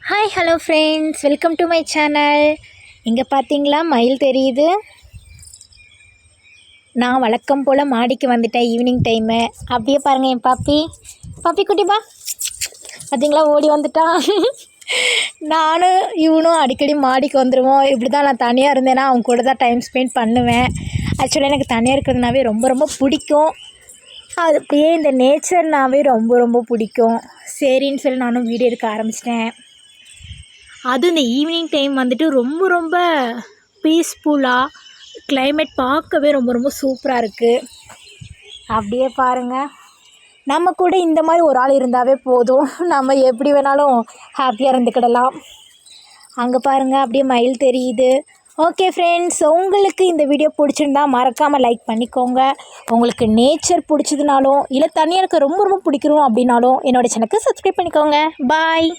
Hi hello friends, welcome to my channel. இங்கே பார்த்தீங்களா மயில் தெரியுது. நான் வழக்கம் போல் மாடிக்கு வந்துட்டேன் ஈவினிங் டைமு. அப்படியே பாருங்கள் என் பாப்பி குட்டிப்பா பார்த்தீங்களா ஓடி வந்துட்டான். நானும் இவனும் அடிக்கடி மாடிக்கு வந்துடுவோம். இப்படி தான் நான் தனியாக இருந்தேன்னா அவங்க கூட தான் டைம் ஸ்பெண்ட் பண்ணுவேன். ஆக்சுவலாக எனக்கு தனியாக இருக்கிறதுனாவே ரொம்ப ரொம்ப பிடிக்கும். அது அப்படியே இந்த நேச்சர்னாவே ரொம்ப ரொம்ப பிடிக்கும். சரின்னு சொல்லி நானும் வீடியோ எடுக்க ஆரம்பிச்சிட்டேன். அதுவும் இந்த ஈவினிங் டைம் வந்துட்டு ரொம்ப ரொம்ப பீஸ்ஃபுல்லாக கிளைமேட் பார்க்கவே ரொம்ப ரொம்ப சூப்பராக இருக்குது. அப்படியே பாருங்கள், நம்ம கூட இந்த மாதிரி ஒரு ஆள் இருந்தாவே போதும், நம்ம எப்படி வேணாலும் ஹாப்பியாக இருந்துக்கிடலாம். அங்கே பாருங்கள் அப்படியே மயில் தெரியுது. ஓகே ஃப்ரெண்ட்ஸ், உங்களுக்கு இந்த வீடியோ பிடிச்சிருந்தா மறக்காமல் லைக் பண்ணிக்கோங்க. உங்களுக்கு நேச்சர் பிடிச்சதுனாலும் இல்லை தனியாக எனக்கு ரொம்ப ரொம்ப பிடிக்கிறோம் அப்படின்னாலும் என்னோடய சேனலுக்கு சப்ஸ்கிரைப் பண்ணிக்கோங்க. பாய்.